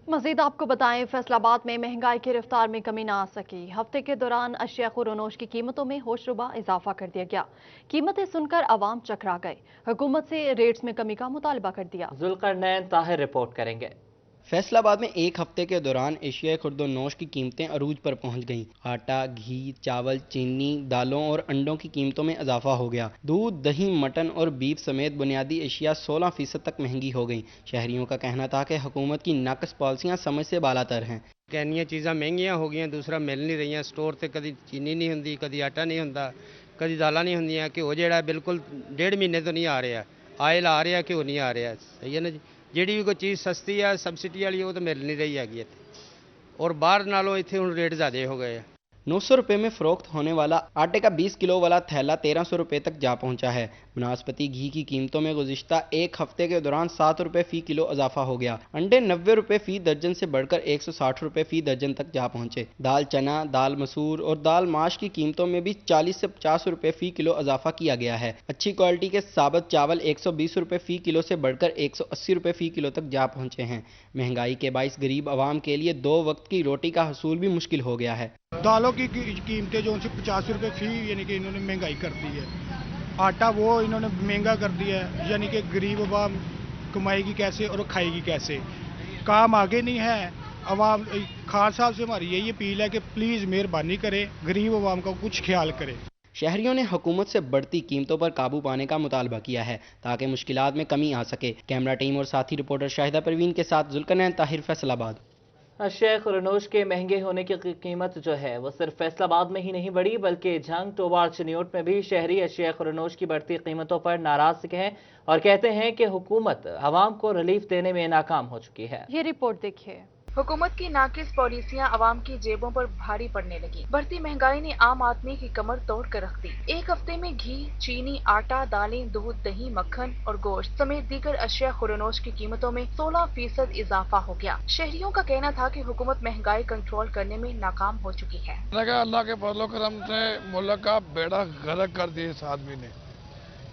मजीद आपको बताएं, फैसलाबाद में महंगाई की रफ्तार में कमी ना आ सकी। हफ्ते के दौरान अशिया खुरोनोश की कीमतों में होशरुबा इजाफा कर दिया गया। कीमतें सुनकर आवाम चकरा गए, हुकूमत से रेट्स में कमी का मुतालबा कर दिया। जुल्करनैन ताहिर रिपोर्ट करेंगे। फैसलाबाद में एक हफ्ते के दौरान एशियाई खुर्दोनोश की कीमतें अरूज पर पहुंच गईं। आटा, घी, चावल, चीनी, दालों और अंडों की कीमतों में इजाफा हो गया। दूध, दही, मटन और बीफ समेत बुनियादी एशिया 16% तक महंगी हो गईं। शहरियों का कहना था कि हुकूमत की नाकस पॉलिसियां समझ से बालातर हैं। कैनियाँ चीज़ां महंगियां हो गई, दूसरा मिल नहीं रही। स्टोर से कभी चीनी नहीं होंगी, कभी आटा नहीं होंदा, कभी दालां नहीं होंदियां। घ्यो जिहड़ा बिल्कुल 1.5 महीने तो नहीं आ रहा, आयल आ रहा, घ्यो नहीं आ रहा। सही है ना जी। ਜਿਹੜੀ ਵੀ ਕੋਈ ਚੀਜ਼ ਸਸਤੀ ਆ ਸਬਸਿਡੀ ਵਾਲੀ ਉਹ ਤਾਂ ਮਿਲ ਨਹੀਂ ਰਹੀ ਹੈਗੀ ਇੱਥੇ, ਔਰ ਬਾਹਰ ਨਾਲੋਂ ਇੱਥੇ ਹੁਣ ਰੇਟ ਜ਼ਿਆਦਾ ਹੋ ਗਏ ਆ। 900 रुपये में फ़रोख्त होने वाला आटे का 20 किलो वाला थैला 1300 रुपये तक जा पहुंचा है। बनास्पति घी की कीमतों में गुज़िश्ता एक हफ्ते के दौरान 7 रुपये फ़ी किलो इजाफा हो गया। अंडे 90 रुपये फ़ी दर्जन से बढ़कर 160 रुपये फ़ी दर्जन तक जा पहुंचे। दाल चना, दाल मसूर और दाल माश की कीमतों में भी 40 से 50 रुपये फ़ी किलो इजाफा किया गया है। अच्छी क्वालिटी के साबुत चावल 120 रुपये फ़ी किलो से बढ़कर 180 रुपये फ़ी किलो तक जा पहुंचे हैं। महंगाई के बाइस गरीब आवाम के लिए 2 वक्त की रोटी का हसूल भी मुश्किल हो गया है। दालों की कीमतें जो उनसे 50 रुपये फी यानी कि इन्होंने महंगाई कर दी है। आटा वो इन्होंने महंगा कर दिया है, यानी कि गरीब आवाम कमाएगी कैसे और खाएगी कैसे। काम आगे नहीं है। आवाम खान साहब से हमारी यही अपील है कि प्लीज़ मेहरबानी करें, गरीब आवाम का कुछ ख्याल करें। शहरियों ने हुकूमत से बढ़ती कीमतों पर काबू पाने का मुतालबा किया है ताकि मुश्किलात में कमी आ सके। कैमरा टीम और साथी रिपोर्टर शाहिदा परवीन के साथ जुल्करनैन ताहिर, फैसलाबाद। अशिया खुरोनोश के महंगे होने की कीमत जो है वो सिर्फ फैसलाबाद में ही नहीं बढ़ी, बल्कि झंग, टोबार, चिन्योट में भी शहरी अशिया खुरोनोश की बढ़ती कीमतों पर नाराज हैं और कहते हैं कि हुकूमत आवाम को रिलीफ देने में नाकाम हो चुकी है। ये रिपोर्ट देखिए। हुकूमत की नाकिस पॉलिसियां आवाम की जेबों पर भारी पड़ने लगी। बढ़ती महंगाई ने आम आदमी की कमर तोड़ कर रख दी। एक हफ्ते में घी, चीनी, आटा, दालें, दूध, दही, मक्खन और गोश्त समेत दीगर अशिया खुरोनोश की कीमतों में 16% इजाफा हो गया। शहरियों का कहना था कि हुकूमत महंगाई कंट्रोल करने में नाकाम हो चुकी है। अल्लाह के फजलो करम से मुल्क का बेड़ा गर्क कर दिया इस आदमी ने।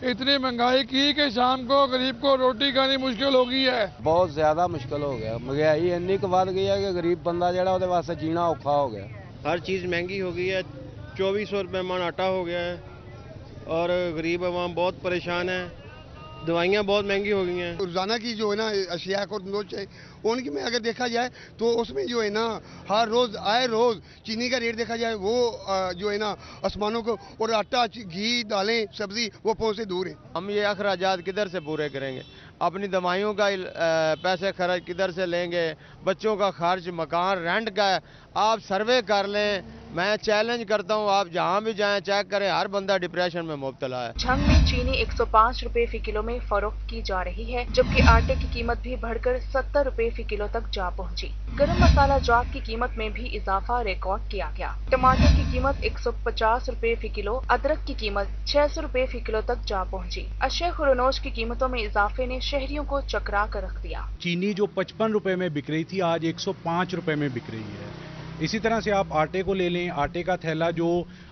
इतनी महंगाई की कि शाम को गरीब को रोटी खानी मुश्किल हो गई है। बहुत ज्यादा मुश्किल हो गया। महंगाई इन्नी क बढ़ गई है कि गरीब बंदा जड़ा ਉਹਦੇ ਵਾਸਤੇ जीना औखा हो गया। हर चीज़ महंगी हो गई है। 2400 रुपये मन आटा हो गया है और गरीब आवाम बहुत परेशान है। दवाइयाँ बहुत महंगी हो गई हैं। रोजाना की जो है ना अशिया को नोच है, उनकी में अगर देखा जाए तो उसमें जो है ना हर रोज आए रोज चीनी का रेट देखा जाए वो जो है ना आसमानों को, और आटा, घी, दालें, सब्जी वो पहुँच से दूर है। हम ये अखराजात किधर से पूरे करेंगे? अपनी दवाइयों का पैसे खर्च किधर से लेंगे? बच्चों का खर्च, मकान, रेंट का। आप सर्वे कर लें, मैं चैलेंज करता हूँ, आप जहाँ भी जाएं चेक करें, हर बंदा डिप्रेशन में मुब्तला है। झंग में चीनी 105 रुपए फी किलो में फरोख्त की जा रही है, जबकि आटे की कीमत भी बढ़कर 70 रुपए फी किलो तक जा पहुंची। गरम मसाला जात की कीमत में भी इजाफा रिकॉर्ड किया गया। टमाटर की कीमत 150 रुपए फी किलो, अदरक की कीमत 600 रुपए फी किलो तक जा पहुंची। अशिया खुरोनोश की कीमतों में इजाफे ने शहरियों को चकरा कर रख दिया। चीनी जो 55 रुपए में बिक रही थी आज 105 रुपए में बिक रही है। इसी तरह से आप आटे को ले लें, आटे का थैला जो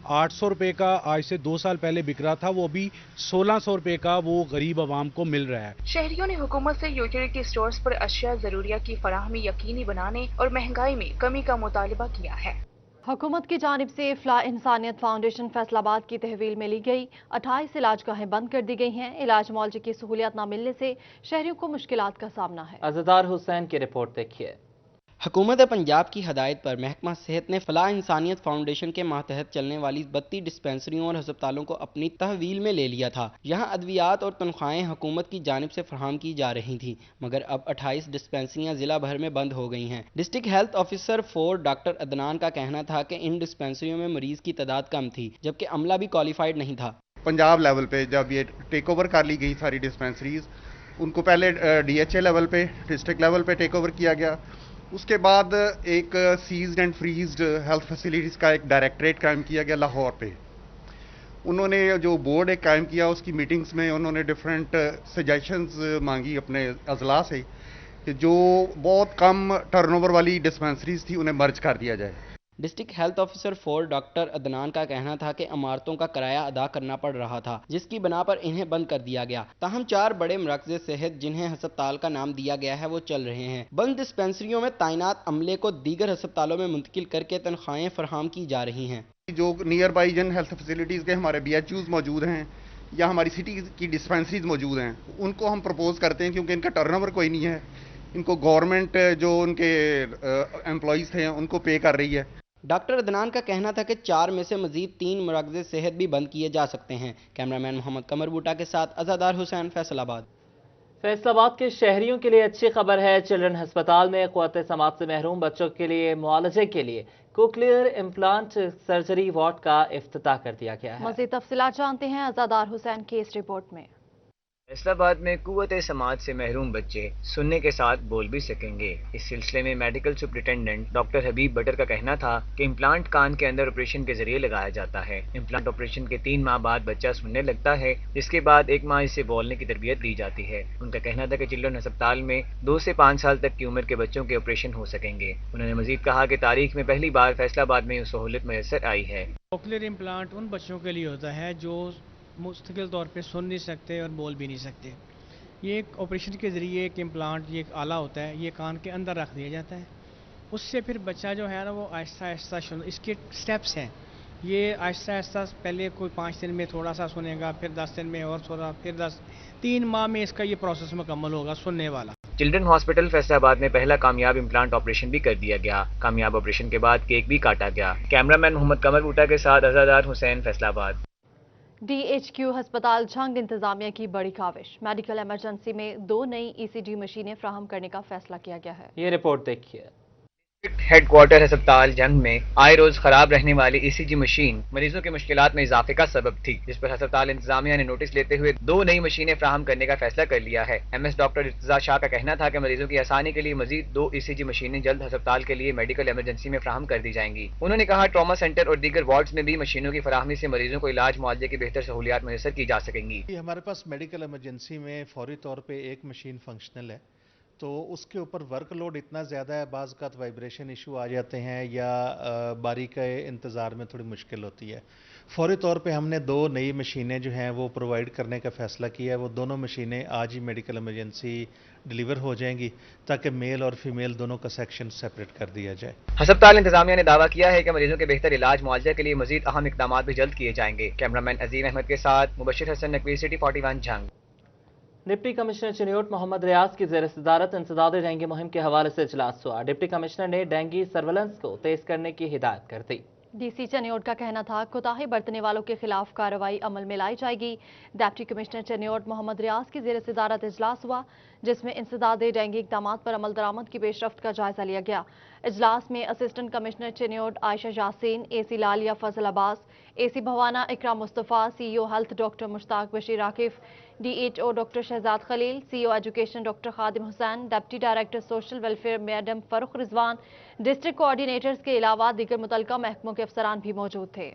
800 रुपये का आज से 2 साल पहले बिक रहा था वो अभी 1600 रुपये का वो गरीब आवाम को मिल रहा है। शहरियों ने हुकूमत से यूटिलिटी स्टोर्स पर अशिया जरूरिया की फराहमी यकीनी बनाने और महंगाई में कमी का मुतालबा किया है। हुकूमत की जानिब से फलाह इंसानियत फाउंडेशन फैसलाबाद की तहवील में ली गई 28 इलाजगाहें बंद कर दी गई हैं। इलाज मुआवजे की सहूलियत न मिलने से शहरियों को मुश्किलात का सामना है। अज़दार हुसैन की रिपोर्ट देखिए। हुकूमत पंजाब की हदायत पर महकमा सेहत ने फलाह इंसानियत फाउंडेशन के मातहत चलने वाली 32 डिस्पेंसरियों और हस्पतालों को अपनी तहवील में ले लिया था। यहाँ अद्वियात और तनख्वाहें हुकूमत की जानिब से फराहम की जा रही थी, मगर अब 28 डिस्पेंसरियाँ जिला भर में बंद हो गई हैं। District health officer 4 doctor Adnan का कहना था कि इन डिस्पेंसरियों में मरीज की तादाद कम थी, जबकि अमला भी क्वालिफाइड नहीं था। पंजाब लेवल पे जब ये टेक ओवर कर ली गई सारी डिस्पेंसरीज, उनको पहले DHA लेवल पे, डिस्ट्रिक्ट लेवल पे टेक ओवर किया गया। उसके बाद एक seized and freezed health facilities का एक डायरेक्टरेट कायम किया गया लाहौर पे। उन्होंने जो बोर्ड एक कायम किया उसकी मीटिंग्स में उन्होंने डिफरेंट सजेशंस मांगी अपने अजला से कि जो बहुत कम टर्नओवर वाली डिस्पेंसरीज थी उन्हें मर्ज कर दिया जाए। District health officer 4 doctor Adnan का कहना था कि इमारतों का किराया अदा करना पड़ रहा था, जिसकी बना पर इन्हें बंद कर दिया गया। ताहम 4 बड़े मराकज़े सेहत जिन्हें हस्पताल का नाम दिया गया है वो चल रहे हैं। बंद डिस्पेंसरियों में तैनात अमले को दीगर हस्पतालों में मुंतकिल करके तनख्वाहें फराहम की जा रही हैं। जो नियर बाई जन हेल्थ फैसिलिटीज़ के हमारे BHUs मौजूद हैं या हमारी सिटी की डिस्पेंसरीज मौजूद हैं, उनको हम प्रपोज करते हैं, क्योंकि इनका टर्नओवर कोई नहीं है, इनको गवर्नमेंट जो उनके एम्प्लॉइज़ थे उनको पे कर रही है। डॉक्टर अदनान का कहना था कि 4 में से मजीद 3 मराकज़े सेहत भी बंद किए जा सकते हैं। कैमरामैन मोहम्मद कमर बूटा के साथ अज़ादार हुसैन, फैसलाबाद। फैसलाबाद के शहरियों के लिए अच्छी खबर है। चिल्ड्रन अस्पताल में क़ुव्वत समात से महरूम बच्चों के लिए मुआलजे के लिए कोक्लियर इम्प्लांट सर्जरी वार्ड का इफ्तिताह कर दिया गया है। मज़ीद तफसीलात जानते हैं अज़ादार हुसैन की इस रिपोर्ट में। फैसलाबाद में कुव्वत समात से महरूम बच्चे सुनने के साथ बोल भी सकेंगे। इस सिलसिले में मेडिकल सुपरिटेंडेंट डॉक्टर हबीब बटर का कहना था कि इम्प्लांट कान के अंदर ऑपरेशन के जरिए लगाया जाता है। इम्प्लांट ऑपरेशन के 3 माह बाद बच्चा सुनने लगता है, जिसके बाद 1 माह इसे बोलने की तरबियत दी जाती है। उनका कहना था कि चिल्ड्रन अस्पताल में 2 से 5 साल तक की उम्र के बच्चों के ऑपरेशन हो सकेंगे। उन्होंने मजीद कहा कि तारीख में पहली बार फैसलाबाद में यह सहूलत मैसर आई है। कोक्लियर इम्प्लांट उन बच्चों के लिए होता है जो मुस्तकिल तौर पे सुन नहीं सकते और बोल भी नहीं सकते। ये एक ऑपरेशन के ज़रिए एक इम्प्लांट, ये एक आला होता है, ये कान के अंदर रख दिया जाता है। उससे फिर बच्चा जो है ना वो आहिस्ता आहिस्ता इसके स्टेप्स हैं। ये आहिस्ता आहिस्ता पहले कोई 5 दिन में थोड़ा सा सुनेगा, फिर 10 दिन में और थोड़ा, फिर 3 माह में इसका ये प्रोसेस मुकम्मल होगा सुनने वाला। चिल्ड्रन हॉस्पिटल फैसलाबाद में पहला कामयाब इम्प्लांट ऑपरेशन भी कर दिया गया। कामयाब ऑपरेशन के बाद केक भी काटा गया। कैमरामैन मोहम्मद कमर बूटा के साथ अज़ादार हुसैन, फैसलाबाद। DHQ अस्पताल झंग इंतजामिया की बड़ी काविश। मेडिकल इमरजेंसी में 2 नई ECG मशीनें फ्राहम करने का फैसला किया गया है। ये रिपोर्ट देखिए। हेडक्वार्टर अस्पताल जंग में आए रोज खराब रहने वाली ECG मशीन मरीजों की मुश्किलात में इजाफे का सबब थी, जिस पर अस्पताल इंतजामिया ने नोटिस लेते हुए 2 नई मशीनें फ्राहम करने का फैसला कर लिया है। MS डॉक्टर इर्तिजा शाह का कहना था कि मरीजों की आसानी के लिए मजीद 2 ECG मशीनें जल्द अस्पताल के लिए मेडिकल इमरजेंसी में फ्राहम कर दी जाएंगी। उन्होंने कहा ट्रॉमा सेंटर और दीगर वार्ड्स में भी मशीनों की फराहमी से मरीजों को इलाज मुआवजे की बेहतर सहूलियात मैसर की जा सकेंगी। हमारे पास मेडिकल इमरजेंसी में फौरी तौर पर एक मशीन फंक्शनल है, तो उसके ऊपर वर्कलोड इतना ज़्यादा है, बाज़ का वाइब्रेशन इशू आ जाते हैं या बारी के इंतज़ार में थोड़ी मुश्किल होती है। फौरी तौर पे हमने 2 नई मशीनें जो हैं वो प्रोवाइड करने का फ़ैसला किया है। वो दोनों मशीनें आज ही मेडिकल इमरजेंसी डिलीवर हो जाएंगी, ताकि मेल और फीमेल दोनों का सेक्शन सेपरेट कर दिया जाए। अस्पताल इंतजामिया ने दावा किया है कि मरीजों के बेहतर इलाज मुआवजे के लिए मजीद अहम इकदाम भी जल्द किए जाएंगे। कैमरामैन अजीम अहमद के साथ Mubashir Hassan, Naqvi city 41 Jhang. Deputy commissioner Chiniot Mohammad Riaz की ज़ेर सदारत इंसदाद डेंगू मुहिम के हवाले से इजलास हुआ। डिप्टी कमिश्नर ने डेंगू सर्वेलेंस को तेज करने की हिदायत कर दी। DC चिन्योट का कहना था कोताही बरतने वालों के खिलाफ कार्रवाई अमल में लाई जाएगी। डिप्टी कमिश्नर चिन्योट मोहम्मद रियाज की ज़ेर सदारत इजलास हुआ, जिसमें इंसदाद डेंगू इक़दाम पर अमल दरामद की पेशरफ्त का जायजा लिया गया। इजलास में assistant commissioner Chiniot Ayesha Yasin, AC Lalian Fazal Abbas, AC Bhowana Ikram Mustafa, CEO health doctor Mushtaq Bashir Akif, DHO doctor Shahzad Khalil, CEO education doctor Khadim Hussain, deputy director social welfare madam Farrukh Rizwan, district coordinators के अलावा दीगर मुतल्लिका महकमों के अफसरान भी मौजूद थे।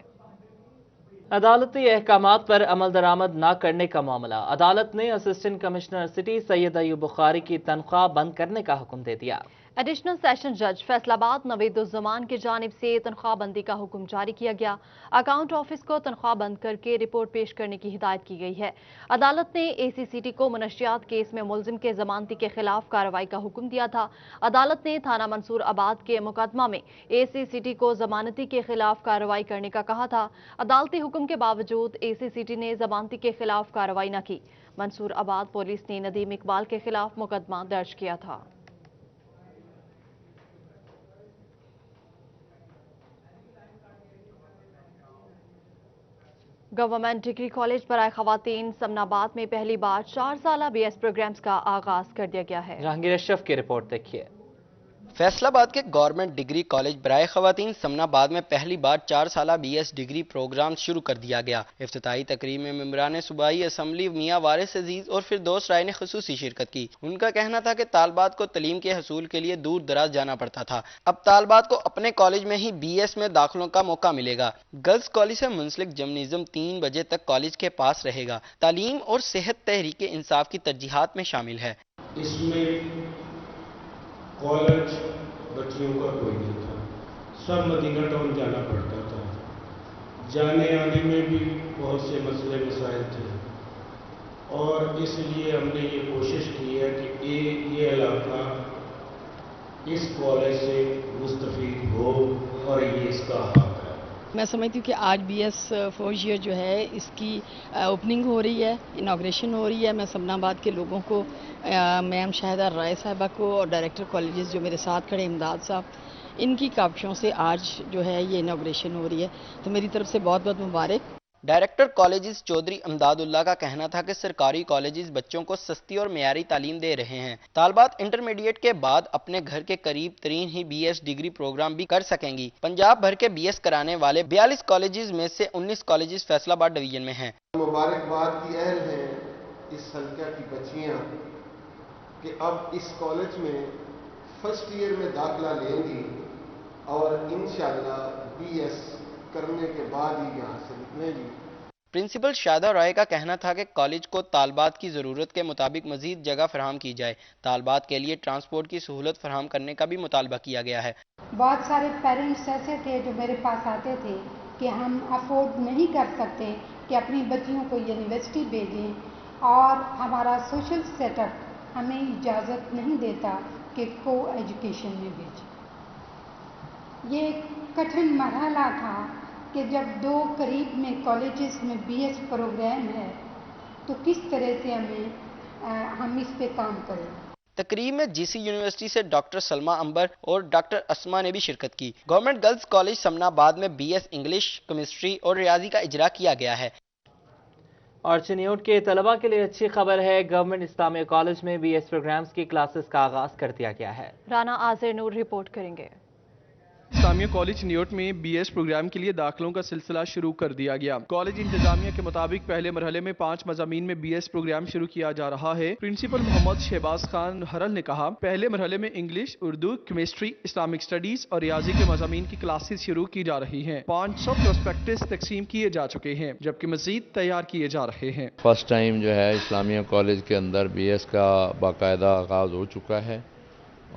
अदालती अहकामात पर अमल दरामद न करने का मामला। अदालत ने assistant commissioner city Syed Ayub Bukhari की तनख्वाह बंद करने का हुक्म दे दिया। एडिशनल सेशन जज फैसलाबाद नवेदुज़्ज़मान की जानिब से तनख्वाह बंदी का हुक्म जारी किया गया। अकाउंट ऑफिस को तनख्वाह बंद करके रिपोर्ट पेश करने की हिदायत की गई है। अदालत ने ACCT को मनशियात केस में मुलजिम के जमानती के खिलाफ कार्रवाई का हुक्म दिया था। अदालत ने थाना मंसूर आबाद के मुकदमा में ACCT को जमानती के खिलाफ कार्रवाई करने का कहा था। अदालती हुक्म के बावजूद ACCT ने जमानती के खिलाफ कार्रवाई न की। मंसूर आबाद पुलिस ने नदीम इकबाल के खिलाफ मुकदमा दर्ज किया था। गवर्नमेंट डिग्री कॉलेज बराए खवातीन समनाबाद में पहली बार 4 साला BS प्रोग्राम्स का आगाज कर दिया गया है। जहांगीर अशरफ की रिपोर्ट देखिए। फैसलाबाद के गवर्नमेंट डिग्री कॉलेज बराए खवातीन समनाबाद में पहली बार 4 साला BS डिग्री प्रोग्राम शुरू कर दिया गया। इफ्तिताही तकरीब में मेंबरान सूबाई असम्बली मियां वारिस अजीज और फिर दोस्त राय ने खुसूसी शिरकत की। उनका कहना था कि तालबात को तलीम के हसूल के लिए दूर दराज जाना पड़ता था, अब तालबात को अपने कॉलेज में ही BS में दाखिलों का मौका मिलेगा। गर्ल्स कॉलेज से मुंसलिक जर्नलिज्म 3 बजे तक कॉलेज के पास रहेगा। तालीम और सेहत तहरीक इंसाफ की तरजीहात में शामिल है। इसमें कॉलेज बच्चियों का कोई नहीं था, सब मदीना टाउन जाना पड़ता था। जाने आने में भी बहुत से मसले मसाइल थे और इसलिए हमने ये कोशिश की है कि ये इलाका इस कॉलेज से मुस्तफीद हो और ये इसका हक है। मैं समझती हूँ कि आज BS 4 ईयर जो है इसकी ओपनिंग हो रही है, इनाग्रेशन हो रही है। मैं समनाबाद के लोगों को, मैम शाहिदा राय साहिबा को और डायरेक्टर कॉलेजेस जो मेरे साथ खड़े इमदाद साहब, इनकी काविशों से आज जो है ये इनाग्रेशन हो रही है, तो मेरी तरफ से बहुत बहुत मुबारक। डायरेक्टर कॉलेजेस चौधरी अमदादुल्लाह का कहना था कि सरकारी कॉलेजेस बच्चों को सस्ती और मेयारी तालीम दे रहे हैं। तालबात इंटरमीडिएट के बाद अपने घर के करीब तरीन ही BS डिग्री प्रोग्राम भी कर सकेंगी। पंजाब भर के BS कराने वाले 42 कॉलेजेस में से 19 कॉलेजेस फैसलाबाद डिवीजन में हैं। मुबारकबाद की अहल हैं इस हल्का की बच्चियां कि अब इस कॉलेज में फर्स्ट ईयर में दाखिला लेंगी और इंशाअल्लाह BS करने के बाद ही यहाँ से निकलेगी। प्रिंसिपल शाहिदा राय का कहना था कि कॉलेज को तालबात की ज़रूरत के मुताबिक मजीद जगह फराहम की जाए। तालबात के लिए ट्रांसपोर्ट की सहूलत फराहम करने का भी मुतालबा किया गया है। बहुत सारे पेरेंट्स ऐसे थे जो मेरे पास आते थे कि हम अफोर्ड नहीं कर सकते कि अपनी बच्चियों को यूनिवर्सिटी भेजें और हमारा सोशल सेटअप हमें इजाज़त नहीं देता कि को एजुकेशन में भेजें। ये कठिन मरहला था कि जब दो करीब में कॉलेजेस में BS प्रोग्राम है तो किस तरह से हम इस पे काम करें। तकरीब में GC यूनिवर्सिटी से डॉक्टर सलमा अंबर और डॉक्टर अस्मा ने भी शिरकत की। गवर्नमेंट गर्ल्स कॉलेज समनाबाद में BS इंग्लिश, केमिस्ट्री और रियाजी का इजरा किया गया है। और चनियोट के तलबा के लिए अच्छी खबर है, गवर्नमेंट इस्लामिया कॉलेज में BS प्रोग्राम्स की क्लासेस का आगाज कर दिया गया है। राना आज़िर नूर रिपोर्ट करेंगे। इस्लामिया कॉलेज नियोट में BS प्रोग्राम के लिए दाखिलों का सिलसिला शुरू कर दिया गया। कॉलेज इंतजामिया के मुताबिक पहले मरहले में 5 मज़ामीन में BS प्रोग्राम शुरू किया जा रहा है। प्रिंसिपल मोहम्मद शहबाज खान हरल ने कहा, पहले मरहले में English, Urdu, chemistry, Islamic studies और रियाजी के मज़ामीन की क्लासेस शुरू की जा रही हैं। 500 प्रोस्पेक्टस तकसीम किए जा चुके हैं, जबकि मजीद तैयार किए जा रहे हैं। फर्स्ट टाइम जो है इस्लामिया कॉलेज के अंदर BS का बाकायदा आगाज़ हो चुका है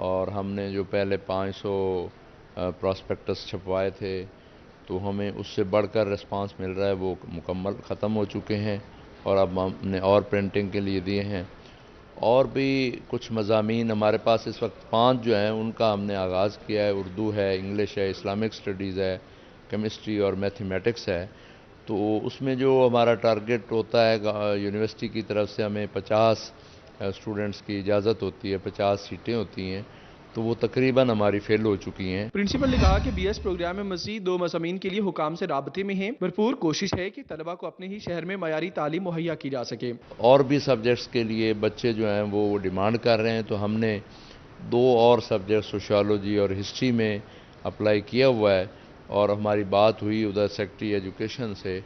और हमने जो पहले 500 प्रॉस्पेक्टस छपवाए थे तो हमें उससे बढ़कर रिस्पांस मिल रहा है, वो मुकम्मल ख़त्म हो चुके हैं और अब हमने और प्रिंटिंग के लिए दिए हैं। और भी कुछ मज़ामीन हमारे पास इस वक्त 5 जो हैं उनका हमने आगाज़ किया है। उर्दू है, इंग्लिश है, इस्लामिक स्टडीज़ है, केमिस्ट्री और मैथमेटिक्स है। तो उसमें जो हमारा टारगेट होता है यूनिवर्सिटी की तरफ से हमें 50 स्टूडेंट्स की इजाज़त होती है, 50 सीटें होती हैं, तो वो तकरीबन हमारी फेल हो चुकी हैं। प्रिंसिपल ने कहा कि BS प्रोग्राम में मज़ीद 2 मज़ामीन के लिए हुकाम से राबते में हैं। भरपूर कोशिश है कि तलबा को अपने ही शहर में मयारी तालीम मुहैया की जा सके। और भी सब्जेक्ट्स के लिए बच्चे जो हैं वो डिमांड कर रहे हैं, तो हमने 2 और सब्जेक्ट सोशियोलॉजी और हिस्ट्री में अप्लाई किया हुआ है और हमारी बात हुई उधर सेक्रेटरी एजुकेशन से,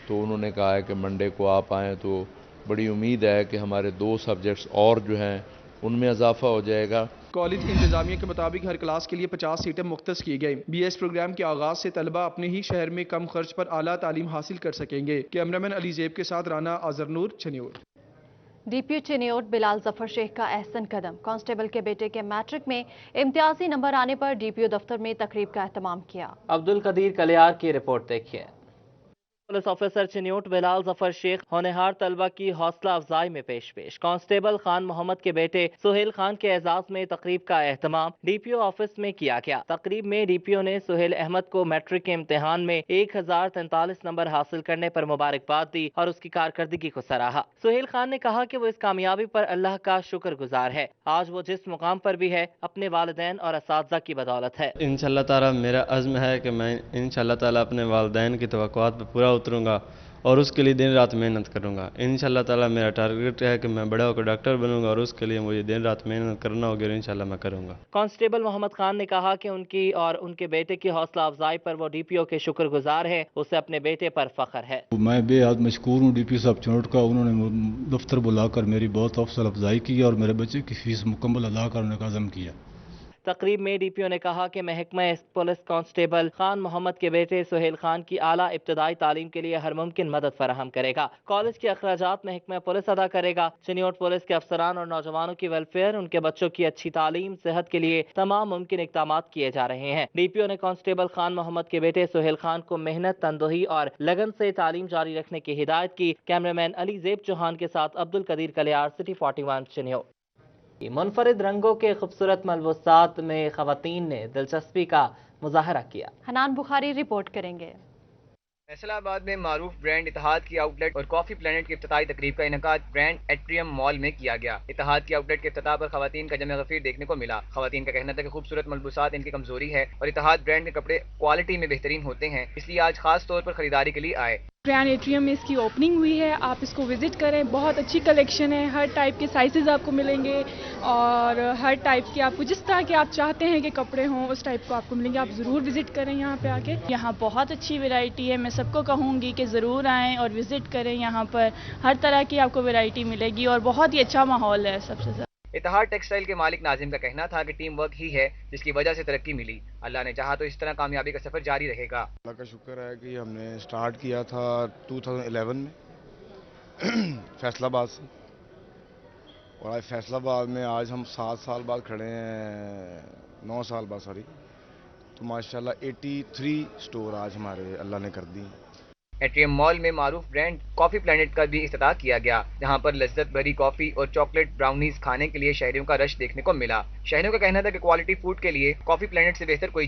तो उन्होंने कहा है कि मंडे को आप आएँ तो बड़ी उम्मीद है कि हमारे 2 सब्जेक्ट्स और जो हैं उनमें इजाफा हो जाएगा। कॉलेज इंतजामिया के मुताबिक हर क्लास के लिए 50 सीटें मुख्तस की गई। BS प्रोग्राम के आगाज से तलबा अपने ही शहर में कम खर्च पर आला तालीम हासिल कर सकेंगे। कैमरामैन अली जेब के साथ राना आज़र नूर, चनियोट। DPO चनियोट बिलाल जफर शेख का एहसन कदम। कांस्टेबल के बेटे के मैट्रिक में इम्तियाजी नंबर आने पर DPO दफ्तर में तकरीब का एहतमाम किया। अब्दुल कदीर कलियार की रिपोर्ट देखिए। पुलिस ऑफिसर चनियोट बिलाल जफर शेख होनहार तलबा की हौसला अफजाई में पेश। कांस्टेबल खान मोहम्मद के बेटे सुहेल खान के एजाज में तकरीब का एहतमाम DPO ऑफिस में किया गया। तकरीब में DPO ने सुहेल अहमद को मैट्रिक के इम्तिहान में 1043 नंबर हासिल करने पर मुबारकबाद दी और उसकी कारकर्दगी को सराहा। सुहेल खान ने कहा कि वो इस कामयाबी पर अल्लाह का शुक्रगुजार है। आज वो जिस मुकाम पर भी है अपने वालिदैन और असातिज़ा की बदौलत है। इंशाअल्लाह ताला मेरा अज़्म है कि मैं इंशाअल्लाह ताला अपने वालिदैन की तवक्कुआत पर पूरा उतरूंगा और उसके लिए दिन रात मेहनत करूंगा। इंशाअल्लाह ताला मेरा टारगेट है कि मैं बड़ा होकर डॉक्टर बनूंगा और उसके लिए मुझे दिन रात मेहनत करना होगी और इंशाअल्लाह मैं करूंगा। कांस्टेबल मोहम्मद खान ने कहा कि उनकी और उनके बेटे की हौसला अफजाई पर वो DPO के शुक्रगुजार है। उसे अपने बेटे पर फख्र है। मैं बेहद मशकूर हूँ DPO साहब चनियोट का। उन्होंने दफ्तर बुलाकर मेरी बहुत हौसला अफजाई की और मेरे बच्चे की फीस मुकम्मल अदा करने का अज़म किया। तकरीब में डीपीओ ने कहा कि महकमा पुलिस कांस्टेबल खान मोहम्मद के बेटे सुहेल खान की आला इब्तदाई तालीम के लिए हर मुमकिन मदद फराहम करेगा। कॉलेज के अखराजात महकमा पुलिस अदा करेगा। चिन्योट पुलिस के अफसरान और नौजवानों की वेलफेयर, उनके बच्चों की अच्छी तालीम, सेहत के लिए तमाम मुमकिन इक़दाम किए जा रहे हैं। डीपीओ ने कांस्टेबल खान मोहम्मद के बेटे सुहेल खान को मेहनत, तंदुही और लगन से तालीम जारी रखने की हिदायत की। कैमरामैन अली ज़ेब चौहान के साथ अब्दुल कदीर कलियार, सिटी 41 चिन्योट। मुनफरिद रंगों के खूबसूरत मलबूसात में खवातीन ने दिलचस्पी का मुजाहरा किया। हनान बुखारी रिपोर्ट करेंगे। फैसलाबाद में मारूफ ब्रांड इत्तेहाद की आउटलेट और कॉफी प्लेनेट की इफ्तिताई तकरीब का इनेकाद ब्रांड एट्रियम मॉल में किया गया। इत्तेहाद की आउटलेट के इफ्तिताह पर खवातीन का जमे गफीर देखने को मिला। खवातीन का कहना था कि खूबसूरत मलबूसात इनकी कमजोरी है और इत्तेहाद ब्रांड के कपड़े क्वालिटी में बेहतरीन होते हैं, इसलिए आज खास तौर पर खरीदारी के लिए आए। ब्रांड एट्रियम में इसकी ओपनिंग हुई है, आप इसको विजिट करें। बहुत अच्छी कलेक्शन है, हर टाइप के साइजेस आपको मिलेंगे और हर टाइप के आपको जिस तरह के आप चाहते हैं कि कपड़े हों उस टाइप को आपको मिलेंगे। आप ज़रूर विजिट करें यहाँ पे आके। यहाँ बहुत अच्छी वैरायटी है, मैं सबको कहूँगी कि ज़रूर आएँ और विजिट करें। यहाँ पर हर तरह की आपको वैरायटी मिलेगी और बहुत ही अच्छा माहौल है। सबसे ज़्यादा इत्तेहाद टेक्सटाइल के मालिक नाजिम का कहना था कि टीम वर्क ही है जिसकी वजह से तरक्की मिली। अल्लाह ने चाहा तो इस तरह कामयाबी का सफर जारी रहेगा। अल्लाह का शुक्र है कि हमने स्टार्ट किया था 2011 में फैसलाबाद से, और आज फैसलाबाद में आज हम 7 साल बाद खड़े हैं, 9 साल बाद सॉरी, तो माशाल्लाह 83 स्टोर आज हमारे अल्लाह ने कर दी। एट्रियम मॉल में मारूफ ब्रांड कॉफी प्लेनेट का भी इफ्तिताह किया गया, जहां पर लज्जत भरी कॉफी और चॉकलेट ब्राउनीज खाने के लिए शहरियों का रश देखने को मिला। शहरियों का कहना था कि क्वालिटी फूड के लिए कॉफी प्लेनेट से बेहतर कोई